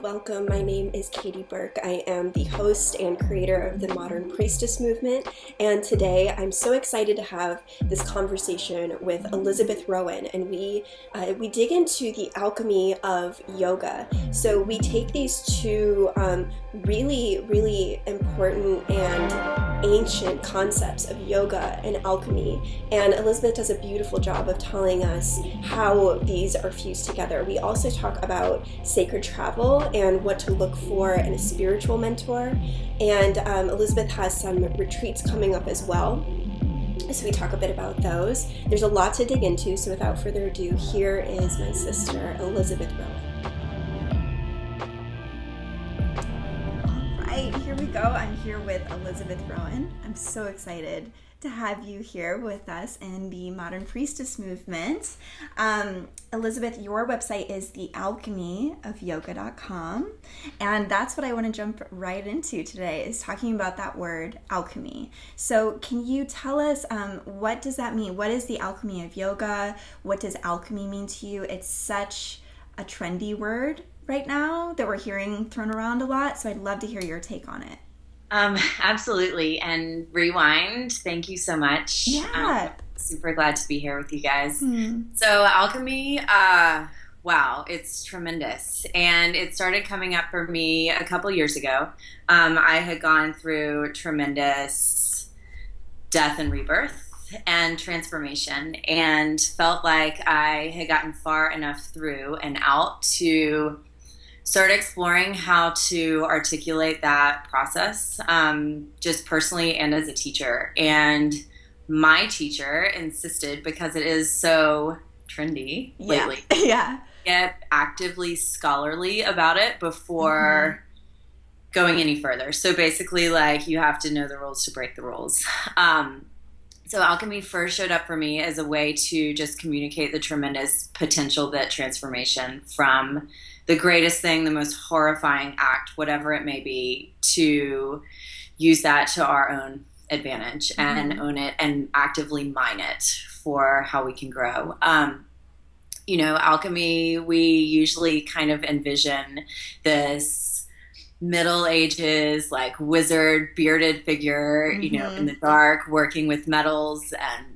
welcome. My name is Katie Burke. I am the host and creator of the Modern Priestess movement, and today I'm so excited to have this conversation with Elizabeth Rowan, and we dig into the alchemy of yoga. So we take these two really important and ancient concepts of yoga and alchemy, and Elizabeth does a beautiful job of telling us how these are fused together. We also talk about sacred travel and what to look for in a spiritual mentor, and Elizabeth has some retreats coming up as well, so we talk a bit about those. There's a lot to dig into, so without further ado, here is my sister Elizabeth Rowan. Here we go. I'm here with Elizabeth Rowan. I'm so excited to have you here with us in the Modern Priestess movement. Elizabeth, your website is thealchemyofyoga.com, and that's what I want to jump right into today, is talking about that word alchemy. So can you tell us, what does that mean? What is the alchemy of yoga? What does alchemy mean to you? It's such a trendy word right now that we're hearing thrown around a lot, so I'd love to hear your take on it. Absolutely. And Rewind, thank you so much. Yeah. Super glad to be here with you guys. So alchemy, wow, it's tremendous. And it started coming up for me a couple years ago. I had gone through tremendous death and rebirth and transformation, and felt like I had gotten far enough through and out to start exploring how to articulate that process, just personally and as a teacher. And my teacher insisted, because it is so trendy lately, get actively scholarly about it before going any further. So basically, like, you have to know the rules to break the rules. So alchemy first showed up for me as a way to just communicate the tremendous potential that transformation from the greatest thing, the most horrifying act, whatever it may be, to use that to our own advantage and own it and actively mine it for how we can grow. Alchemy, we usually kind of envision this Middle Ages, like, wizard, bearded figure, in the dark, working with metals and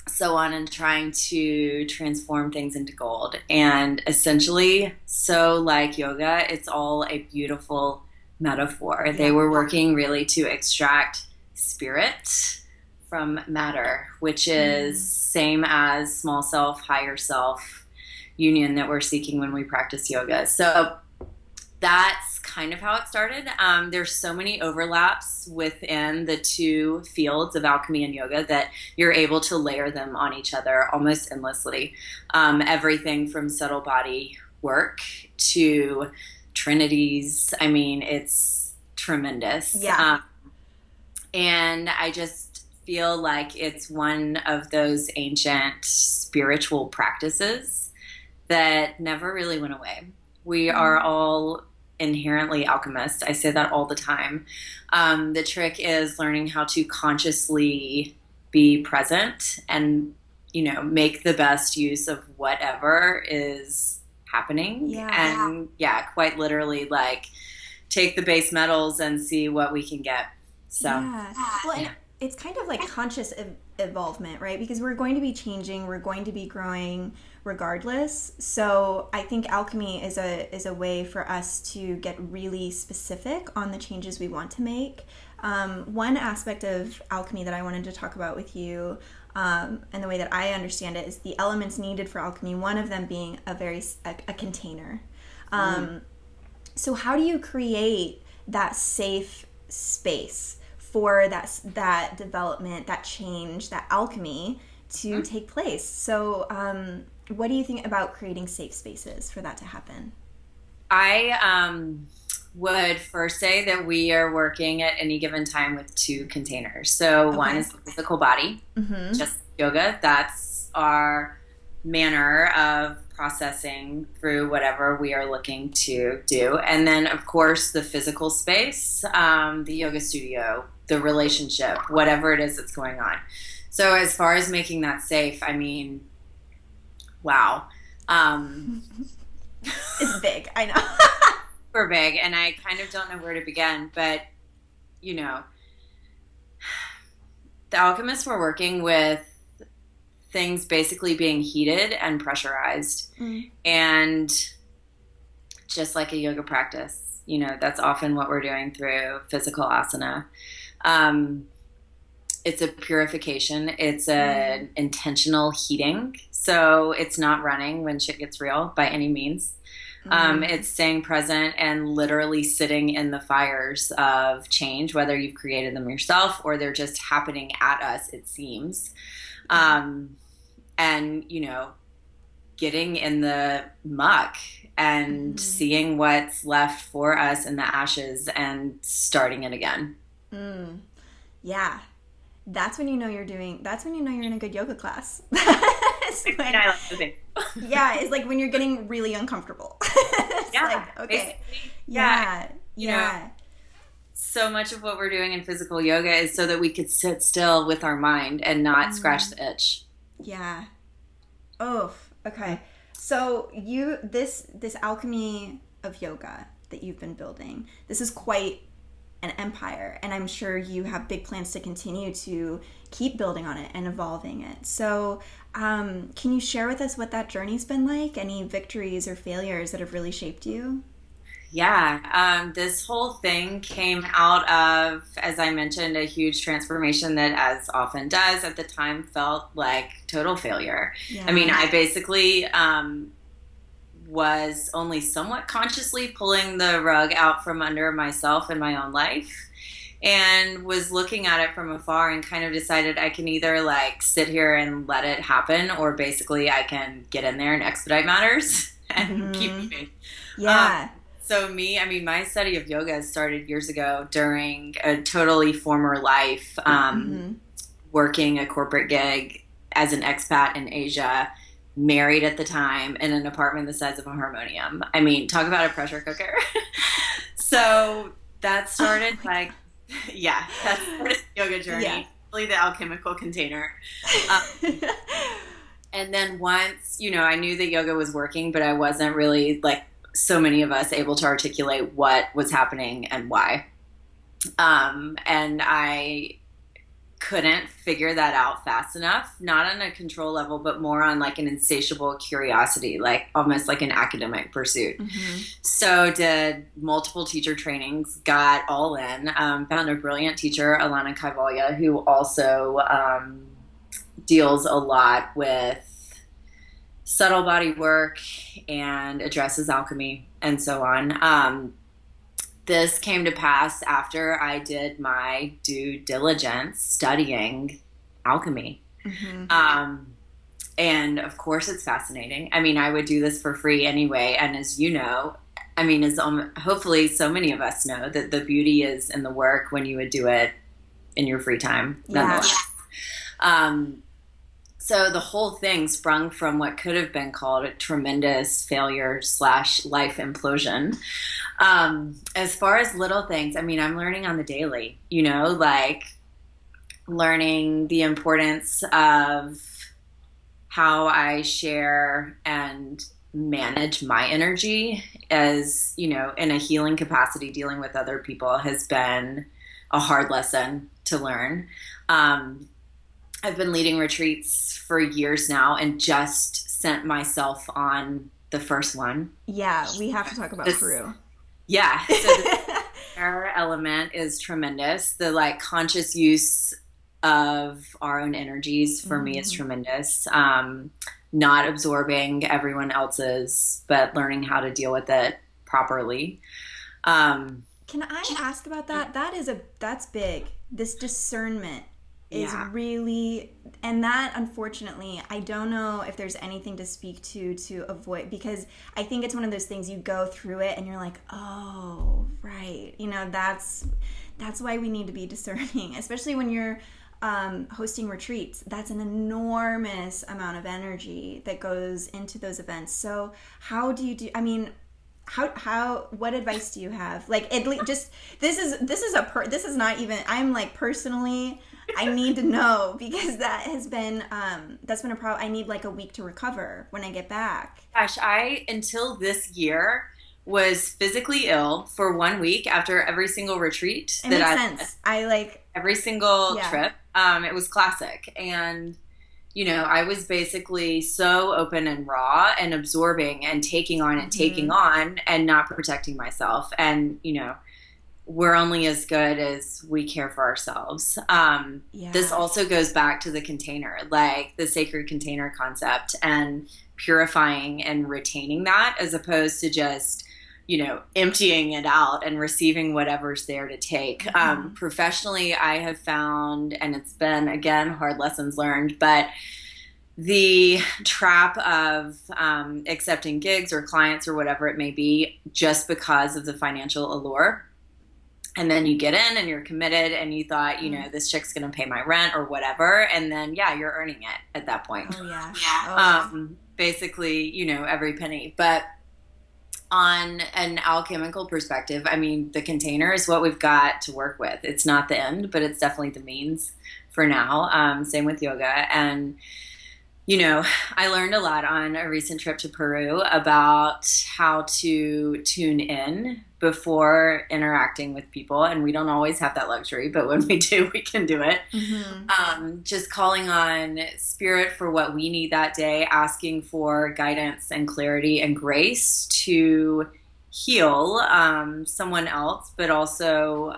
so on, and trying to transform things into gold. And essentially, so like yoga, it's all a beautiful metaphor. Yeah. They were working really to extract spirit from matter, which is same as small self, higher self union that we're seeking when we practice yoga. So that's kind of how it started. There's so many overlaps within the two fields of alchemy and yoga that you're able to layer them on each other almost endlessly. Everything from subtle body work to trinities. I mean, it's tremendous. Yeah. And I just feel like it's one of those ancient spiritual practices that never really went away. We are all inherently alchemists. I say that all the time. The trick is learning how to consciously be present and, make the best use of whatever is happening. Yeah. And quite literally, like, take the base metals and see what we can get. So, Well, it's kind of like conscious evolvement, right? Because we're going to be changing, we're going to be growing regardless. So I think alchemy is a way for us to get really specific on the changes we want to make. One aspect of alchemy that I wanted to talk about with you, and the way that I understand it, is the elements needed for alchemy. One of them being a container. So how do you create that safe space for that development, that change, that alchemy to take place? So what do you think about creating safe spaces for that to happen? I would first say that we are working at any given time with two containers. So one is the physical body, just yoga. That's our manner of processing through whatever we are looking to do. And then, of course, the physical space, the yoga studio, the relationship, whatever it is that's going on. So as far as making that safe, I mean, wow. It's big, I know. super big, and I kind of don't know where to begin. But you know, the alchemists were working with things basically being heated and pressurized, and just like a yoga practice, that's often what we're doing through physical asana. It's a purification. It's an intentional heating. So it's not running when shit gets real by any means. It's staying present and literally sitting in the fires of change, whether you've created them yourself or they're just happening at us, it seems. And, getting in the muck and seeing what's left for us in the ashes and starting it again. Yeah. That's when you know you're in a good yoga class. I love the yeah, it's like when you're getting really uncomfortable. Okay. Yeah. So much of what we're doing in physical yoga is so that we could sit still with our mind and not scratch the itch. Yeah. Oh, okay. So this alchemy of yoga that you've been building, this is quite an empire, and I'm sure you have big plans to continue to keep building on it and evolving it. So can you share with us what that journey's been like? Any victories or failures that have really shaped you? Yeah, this whole thing came out of, as I mentioned, a huge transformation that, as often does, at the time felt like total failure. Yeah. I mean, I basically was only somewhat consciously pulling the rug out from under myself and my own life, and was looking at it from afar and kind of decided I can either like sit here and let it happen, or basically I can get in there and expedite matters and keep moving. Yeah. So my study of yoga started years ago during a totally former life, working a corporate gig as an expat in Asia, married at the time, in an apartment the size of a harmonium. I mean, talk about a pressure cooker. So that started that's the yoga journey. Yeah. Really the alchemical container. And then once, I knew that yoga was working, but I wasn't really, like so many of us, able to articulate what was happening and why. And I couldn't figure that out fast enough, not on a control level, but more on like an insatiable curiosity, like almost like an academic pursuit. So did multiple teacher trainings, got all in, found a brilliant teacher, Alana Kaivalya, who also deals a lot with subtle body work and addresses alchemy and so on. This came to pass after I did my due diligence studying alchemy. And of course it's fascinating. I mean, I would do this for free anyway. And as you know, as hopefully so many of us know, that the beauty is in the work when you would do it in your free time. Nonetheless. So the whole thing sprung from what could have been called a tremendous failure / life implosion. As far as little things, I'm learning on the daily, like learning the importance of how I share and manage my energy as, in a healing capacity. Dealing with other people has been a hard lesson to learn. I've been leading retreats for years now and just sent myself on the first one. Yeah, we have to talk about Peru. Yeah, so the air element is tremendous. The conscious use of our own energies for me is tremendous. Not absorbing everyone else's, but learning how to deal with it properly. Can I ask about that? That's big. This discernment is really, and that unfortunately, I don't know if there's anything to speak to avoid, because I think it's one of those things you go through it and you're like, oh, right. That's why we need to be discerning, especially when you're hosting retreats. That's an enormous amount of energy that goes into those events. So how do you do, what advice do you have? At least just, this is not even, I'm personally, I need to know, because that's been a problem. I need a week to recover when I get back. Gosh, until this year, was physically ill for 1 week after every single retreat it makes sense. I like every single trip. It was classic. And, I was basically so open and raw and absorbing and taking on and taking on and not protecting myself. And, we're only as good as we care for ourselves. This also goes back to the container, like the sacred container concept, and purifying and retaining that as opposed to just, emptying it out and receiving whatever's there to take. Professionally, I have found, and it's been, again, hard lessons learned, but the trap of accepting gigs or clients or whatever it may be just because of the financial allure. And then you get in and you're committed and you thought, this chick's going to pay my rent or whatever. And then, you're earning it at that point. Oh, yeah. Basically, every penny. But on an alchemical perspective, I mean, the container is what we've got to work with. It's not the end, but it's definitely the means for now. Same with yoga. And, I learned a lot on a recent trip to Peru about how to tune in before interacting with people. And we don't always have that luxury, but when we do, we can do it. Just calling on spirit for what we need that day, asking for guidance and clarity and grace to heal someone else, but also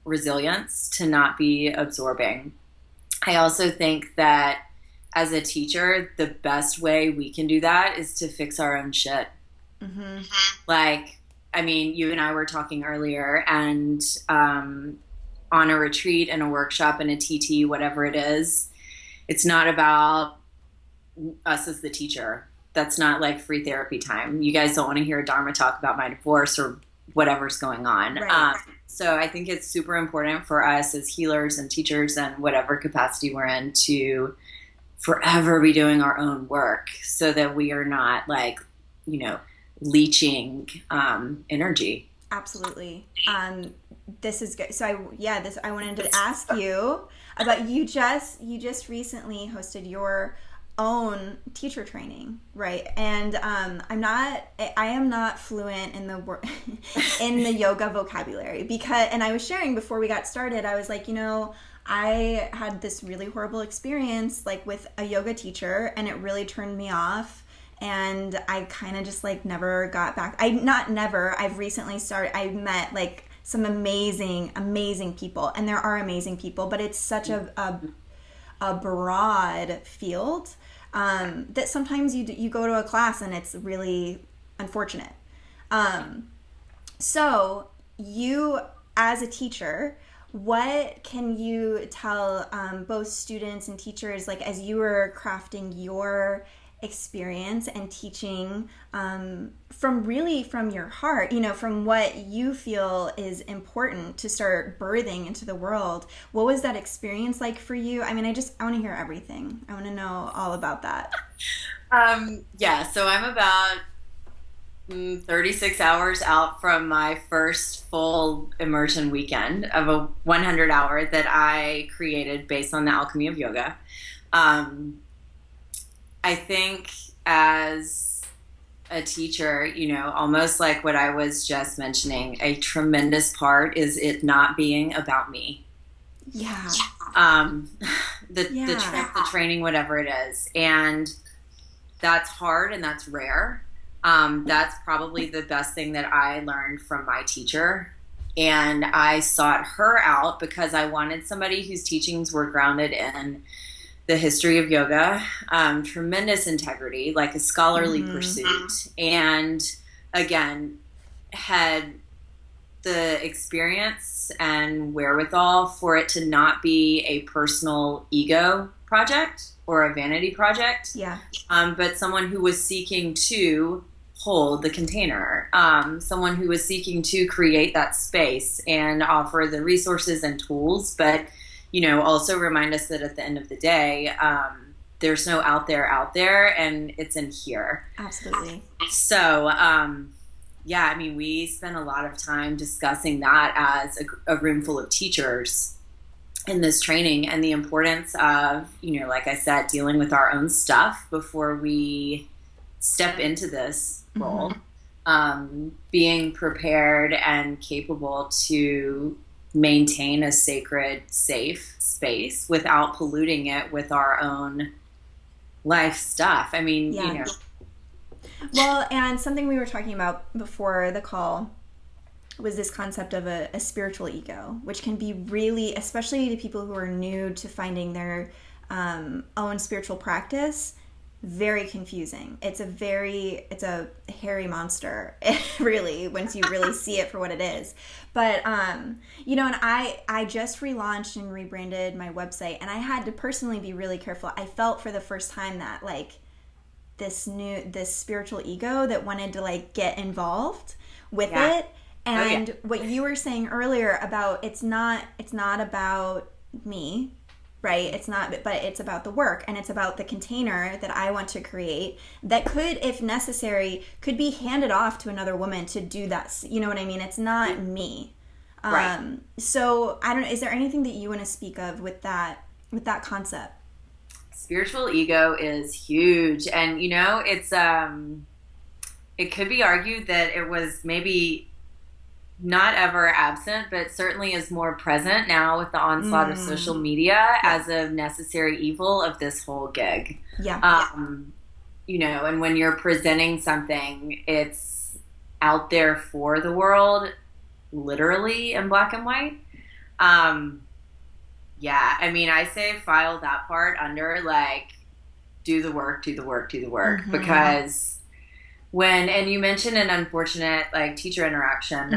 resilience to not be absorbing. I also think that as a teacher, the best way we can do that is to fix our own shit. Like, I mean, you and I were talking earlier, and on a retreat and a workshop and a TT, whatever it is, it's not about us as the teacher. That's not like free therapy time. You guys don't want to hear a Dharma talk about my divorce or whatever's going on. Right. So I think it's super important for us as healers and teachers and whatever capacity we're in to forever be doing our own work so that we are not like, leeching energy. Absolutely. This is good. So I wanted to ask you about, you just recently hosted your own teacher training, right? And I am not fluent in the in the yoga vocabulary and I was sharing before we got started, I was like, I had this really horrible experience like with a yoga teacher, and it really turned me off, and I kind of just like never got back. I've recently I met like some amazing people, and there are amazing people, but it's such a broad field that sometimes you go to a class and it's really unfortunate. So you, as a teacher, what can you tell both students and teachers, like as you were crafting your experience and teaching from your heart, from what you feel is important to start birthing into the world? What was that experience like for you? I mean, I want to hear everything. I want to know all about that. So I'm about 36 hours out from my first full immersion weekend of a 100-hour that I created based on the alchemy of yoga. I think as a teacher, almost like what I was just mentioning, a tremendous part is it not being about me. Yeah. The training, whatever it is. And that's hard and that's rare. That's probably the best thing that I learned from my teacher. And I sought her out because I wanted somebody whose teachings were grounded in the history of yoga, tremendous integrity, like a scholarly pursuit, and again, had the experience and wherewithal for it to not be a personal ego project or a vanity project, but someone who was seeking to hold the container, someone who was seeking to create that space and offer the resources and tools, but also remind us that at the end of the day, there's no out there, and it's in here. Absolutely. So, I mean, we spent a lot of time discussing that as a room full of teachers in this training, and the importance of, like I said, dealing with our own stuff before we step into this role. being prepared and capable to maintain a sacred, safe space without polluting it with our own life stuff. I mean, you know. Well, and something we were talking about before the call was this concept of a spiritual ego, which can be really, especially to people who are new to finding their own spiritual practice, very confusing. It's a hairy monster, really, once you really see it for what it is. But, you know, and I just relaunched and rebranded my website, and I had to personally be really careful. I felt for the first time that, like, this spiritual ego that wanted to, like, get involved with it. And what you were saying earlier about it's not about me, right? It's not, but it's about the work, and it's about the container that I want to create that could, if necessary, could be handed off to another woman to do that. You know what I mean? It's not me. Right. So I don't know. Is there anything that you want to speak of with that concept? Spiritual ego is huge, and you know, it's it could be argued that it was maybe not ever absent, but certainly is more present now with the onslaught of social media as a necessary evil of this whole gig. Yeah. You know, and when you're presenting something, it's out there for the world, literally in black and white. Yeah, I mean, I say file that part under, like, do the work, because and you mentioned an unfortunate, like, teacher interaction.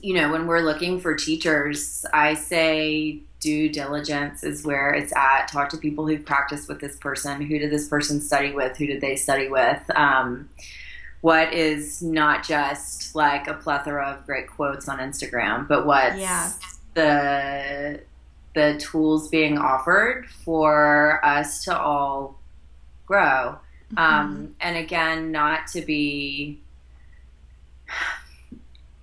You know, when we're looking for teachers, I say due diligence is where it's at. Talk to people who've practiced with this person. Who did this person study with? Who did they study with? What is not just, like, a plethora of great quotes on Instagram, but what's the tools being offered for us to all grow. And again, not to be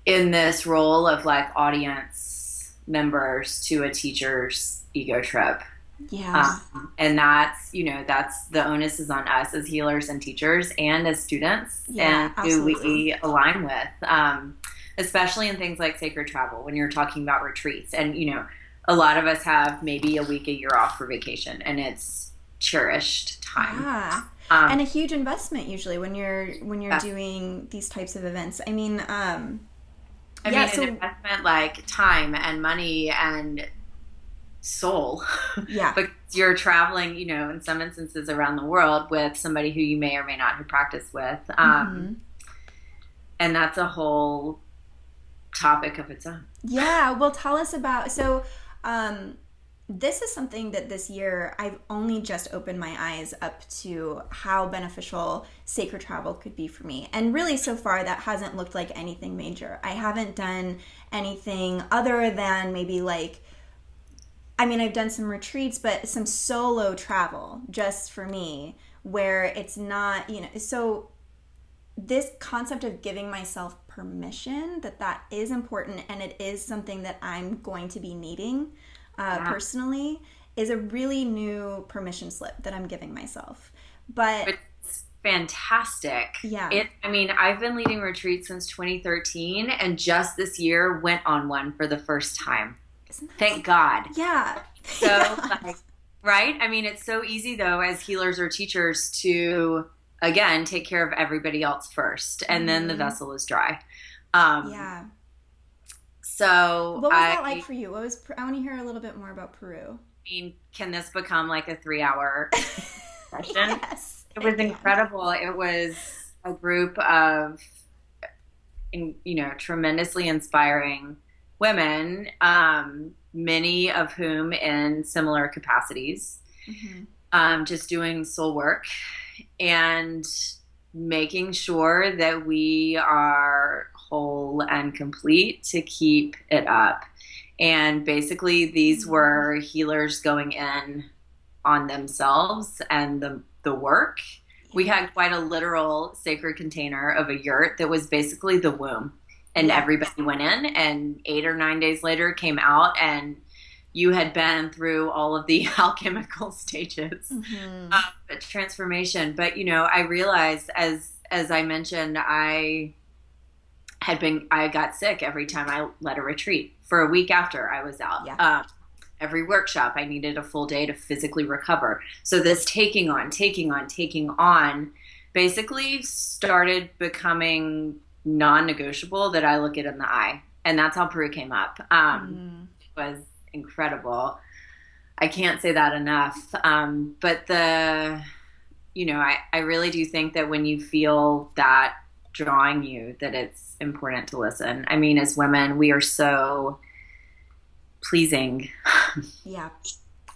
in this role of, like, audience members to a teacher's ego trip. Yeah. And that's, you know, that's the onus is on us as healers and teachers and as students and who we align with, especially in things like sacred travel, when you're talking about retreats. And, you know, a lot of us have maybe a week, a year off for vacation, and it's cherished time. Yeah. And a huge investment usually when you're doing these types of events. I mean, an investment like time and money and soul. Yeah. But you're traveling, you know, in some instances around the world with somebody who you may or may not have practiced with. And that's a whole topic of its own. Yeah. Well, tell us about, this is something that this year I've only just opened my eyes up to how beneficial sacred travel could be for me. And really so far that hasn't looked like anything major. I haven't done anything other than maybe I've done some retreats, but some solo travel just for me where it's not, you know, so this concept of giving myself permission that is important and it is something that I'm going to be needing personally is a really new permission slip that I'm giving myself. But it's fantastic. Yeah. I've been leading retreats since 2013 and just this year went on one for the first time. Thank God. Yeah. So, right? I mean, it's so easy though as healers or teachers to, again, take care of everybody else first and then the vessel is dry. Yeah. So what was that like for you? I want to hear a little bit more about Peru. I mean, can this become like a 3-hour session? Yes. It was incredible. It was a group of, you know, tremendously inspiring women, many of whom in similar capacities, just doing soul work and making sure that we are whole and complete to keep it up. And basically these were healers going in on themselves and the work. We had quite a literal sacred container of a yurt that was basically the womb. And everybody went in and 8 or 9 days later came out and you had been through all of the alchemical stages of transformation. But, you know, I realized as as I mentioned, I got sick every time I led a retreat for a week after I was out. Yeah. Every workshop, I needed a full day to physically recover. So this taking on basically started becoming non-negotiable that I look it in the eye. And that's how Peru came up. It was incredible. I can't say that enough. But I really do think that when you feel that drawing you, that it's important to listen. I mean, as women, we are so pleasing. Yeah.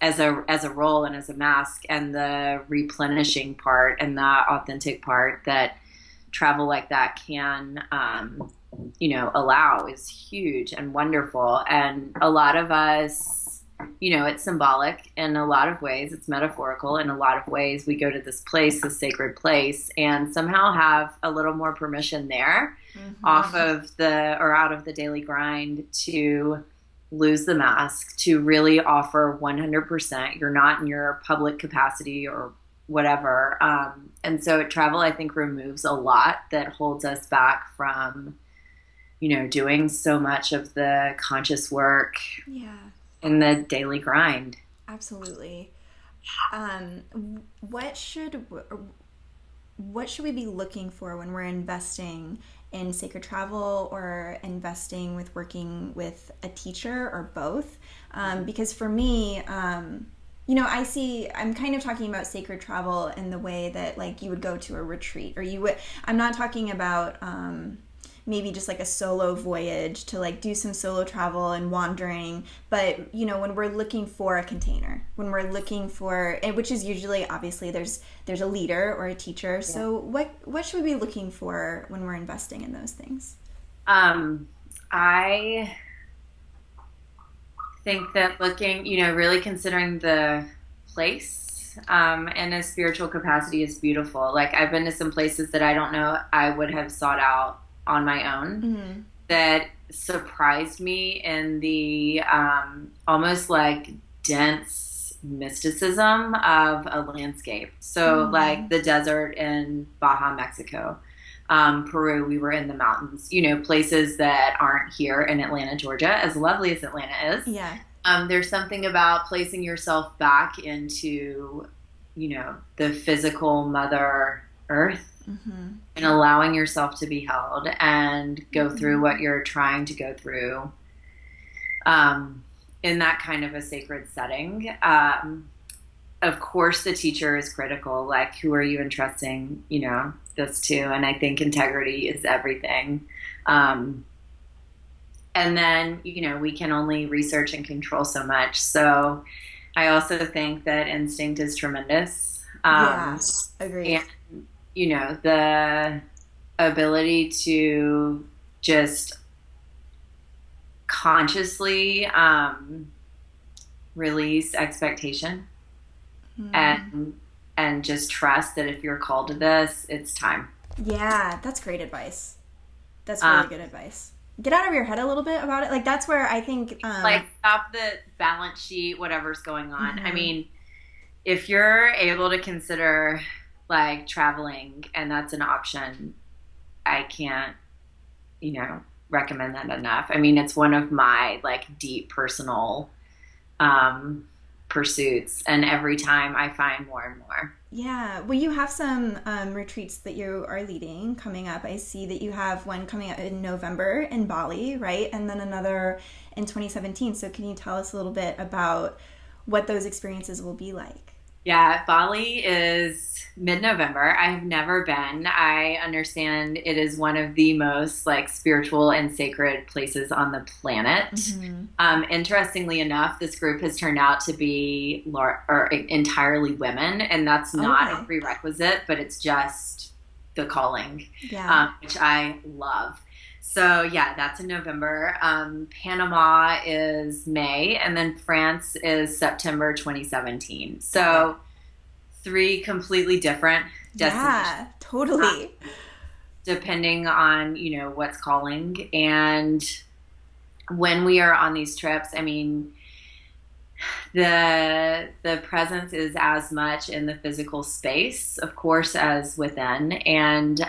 As a role and as a mask, and the replenishing part and the authentic part that travel like that can, allow is huge and wonderful. And a lot of us, it's symbolic in a lot of ways. It's metaphorical in a lot of ways. We go to this place, this sacred place, and somehow have a little more permission there out of the daily grind to lose the mask, to really offer 100%. You're not in your public capacity or whatever. And so travel, I think, removes a lot that holds us back from, doing so much of the conscious work in the daily grind. Absolutely. What should we be looking for when we're investing in sacred travel or investing with working with a teacher, or both? Because for me, I'm kind of talking about sacred travel in the way that like you would go to a retreat, or I'm not talking about maybe just like a solo voyage to like do some solo travel and wandering, but when we're looking for a container, when we're looking for, which is usually, obviously there's a leader or a teacher. Yeah. So what should we be looking for when we're investing in those things? I think that looking, really considering the place and a spiritual capacity is beautiful. Like, I've been to some places that I don't know I would have sought out on my own, that surprised me in the almost like dense mysticism of a landscape. So like the desert in Baja, Mexico, Peru, we were in the mountains, places that aren't here in Atlanta, Georgia, as lovely as Atlanta is. Yeah. There's something about placing yourself back into, the physical Mother Earth, and allowing yourself to be held and go through what you're trying to go through in that kind of a sacred setting. Of course, the teacher is critical. Like, who are you entrusting, this to? And I think integrity is everything. And then, we can only research and control so much. So I also think that instinct is tremendous. Agreed. And, the ability to just consciously release expectation and just trust that if you're called to this, it's time. Yeah, that's great advice. That's really good advice. Get out of your head a little bit about it. Like, that's where I think... like, stop the balance sheet, whatever's going on. I mean, if you're able to consider... like traveling, and that's an option, I can't, recommend that enough. I mean, it's one of my like deep personal pursuits, and every time I find more and more. Yeah. Well, you have some retreats that you are leading coming up. I see that you have one coming up in November in Bali, right? And then another in 2017. So can you tell us a little bit about what those experiences will be like? Yeah, Bali is mid-November. I have never been. I understand it is one of the most like spiritual and sacred places on the planet. Interestingly enough, this group has turned out to be entirely women, and that's not a prerequisite, but it's just the calling, which I love. So yeah, that's in November. Panama is May, and then France is September 2017. So 3 completely different destinations. Yeah, totally. Depending on, what's calling. And when we are on these trips, I mean, The presence is as much in the physical space, of course, as within, and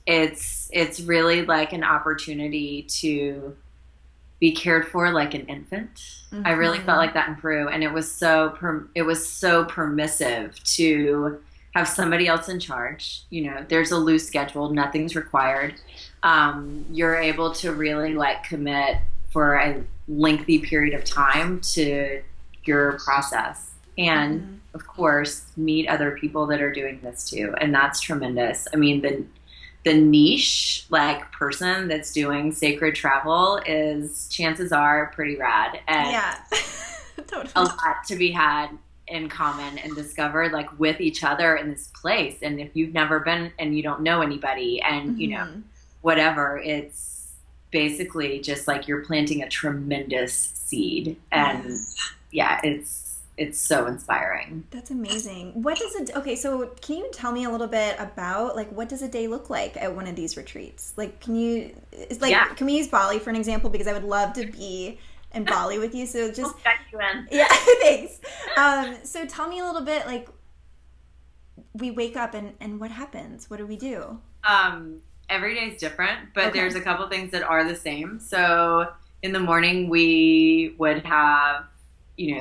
it's really like an opportunity to be cared for like an infant. Mm-hmm. I really felt like that in Peru, and it was so permissive to have somebody else in charge. There's a loose schedule, nothing's required. You're able to really like commit for a lengthy period of time to your process, and of course meet other people that are doing this too, and that's tremendous. I mean, the niche like person that's doing sacred travel is, chances are, pretty rad, and totally. A lot to be had in common and discovered like with each other in this place. And if you've never been and you don't know anybody, and whatever, it's basically just like you're planting a tremendous seed, and it's so inspiring. That's amazing. What does it? Okay, so can you tell me a little bit about like what does a day look like at one of these retreats? Like, can we use Bali for an example, because I would love to be in Bali with you. So just I'll check you in. Yeah, thanks. So tell me a little bit, like, we wake up and what happens? What do we do? Every day is different, but there's a couple things that are the same. So in the morning we would have,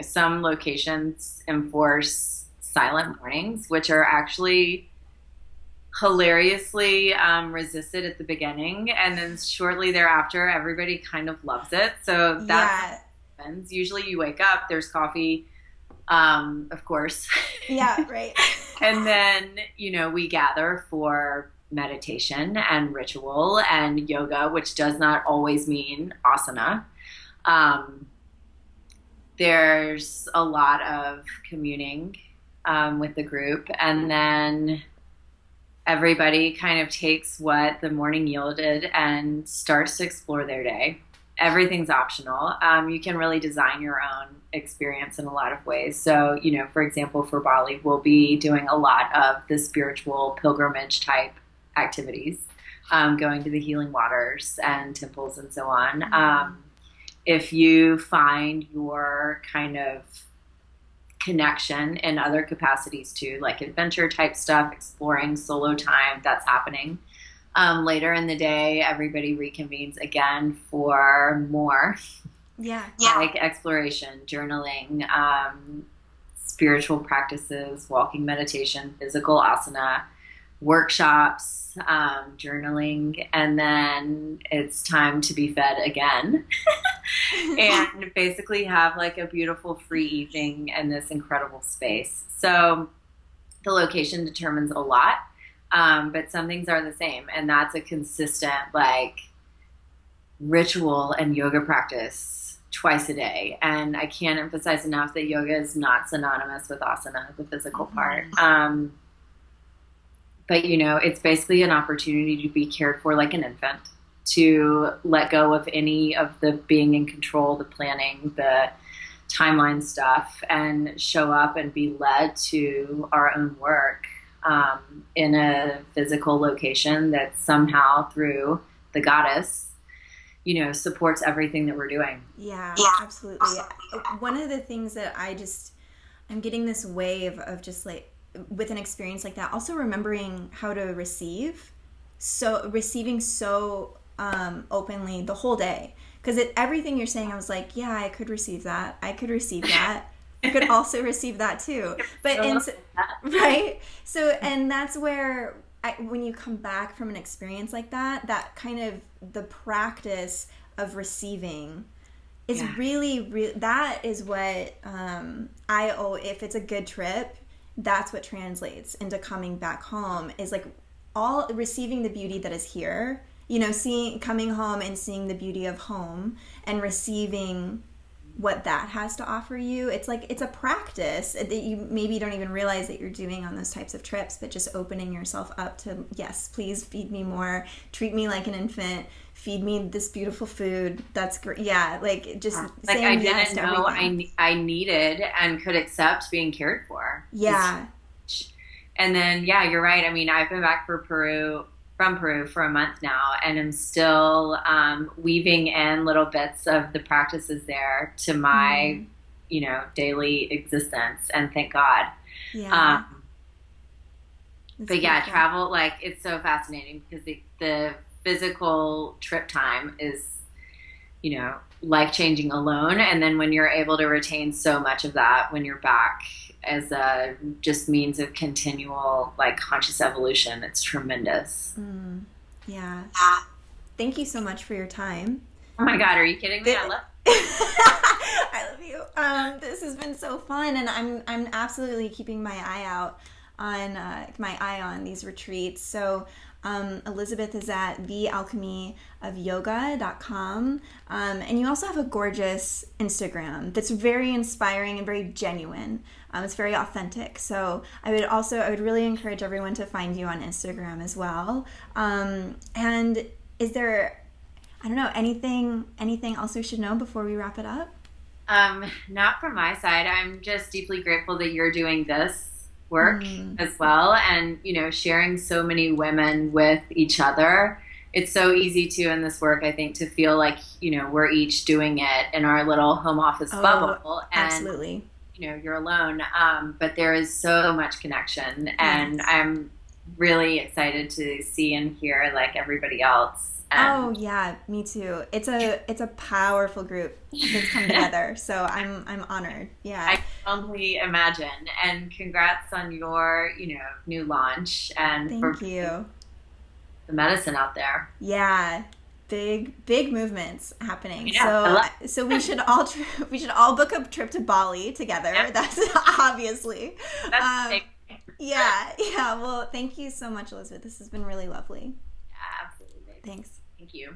some locations enforce silent mornings, which are actually hilariously resisted at the beginning, and then shortly thereafter everybody kind of loves it. So that happens. Usually you wake up, there's coffee, of course. Yeah, right. And then, we gather for meditation and ritual and yoga, which does not always mean asana. There's a lot of communing with the group, and then everybody kind of takes what the morning yielded and starts to explore their day. Everything's optional. You can really design your own experience in a lot of ways. So, for example, for Bali, we'll be doing a lot of the spiritual pilgrimage type activities, going to the healing waters and temples and so on. Mm-hmm. If you find your kind of connection in other capacities too, like adventure type stuff, exploring, solo time, that's happening. Later in the day, everybody reconvenes again for more. Yeah. Like exploration, journaling, spiritual practices, walking meditation, physical asana, workshops, journaling, and then it's time to be fed again and basically have like a beautiful free evening in this incredible space. So the location determines a lot, but some things are the same, and that's a consistent like ritual and yoga practice twice a day. And I can't emphasize enough that yoga is not synonymous with asana, the physical part. But, it's basically an opportunity to be cared for like an infant, to let go of any of the being in control, the planning, the timeline stuff, and show up and be led to our own work in a physical location that somehow, through the goddess, supports everything that we're doing. Yeah, absolutely. One of the things that I'm getting this wave of just like, with an experience like that, also remembering how to receiving so openly the whole day, because everything you're saying, I was like, yeah, I could receive that, I could receive that, I could also receive that too, but right. So, and that's where when you come back from an experience like that kind of the practice of receiving is really that is what if it's a good trip, that's what translates into coming back home, is like all receiving the beauty that is here, coming home and seeing the beauty of home and receiving what that has to offer you. It's like, it's a practice that you maybe don't even realize that you're doing on those types of trips, but just opening yourself up to, yes, please feed me more, treat me like an infant, feed me this beautiful food. That's great. Yeah. Like just like saying I yes didn't to know everything. I needed and could accept being cared for. Yeah. And then, you're right. I mean, I've been back from Peru for a month now, and I'm still weaving in little bits of the practices there to my daily existence, and thank God. Yeah. But yeah, travel, like, it's so fascinating because the physical trip time is, life-changing alone. And then when you're able to retain so much of that when you're back as a just means of continual, like, conscious evolution, it's tremendous. Yeah. Thank you so much for your time. Oh my God, are you kidding me? I love I love you. This has been so fun, and I'm absolutely keeping my eye out on these retreats. So Elizabeth is at thealchemyofyoga.com, and you also have a gorgeous Instagram that's very inspiring and very genuine. It's very authentic. So I would really encourage everyone to find you on Instagram as well. And is there, I don't know, anything else we should know before we wrap it up? Not from my side. I'm just deeply grateful that you're doing this work as well, and sharing so many women with each other. It's so easy to, in this work, I think, to feel like we're each doing it in our little home office bubble, and absolutely, you're alone, but there is so much connection, and I'm really excited to see and hear, like, everybody else. Oh yeah, me too. It's a powerful group that's come together. So I'm honored. Yeah. I can only imagine. And congrats on your, new launch, and thank you. The medicine out there. Yeah. Big movements happening. Yeah, so we should all book a trip to Bali together. Yep. That's obviously. That's big. Yeah. Well, thank you so much, Elizabeth. This has been really lovely. Yeah, absolutely. Thanks. Thank you.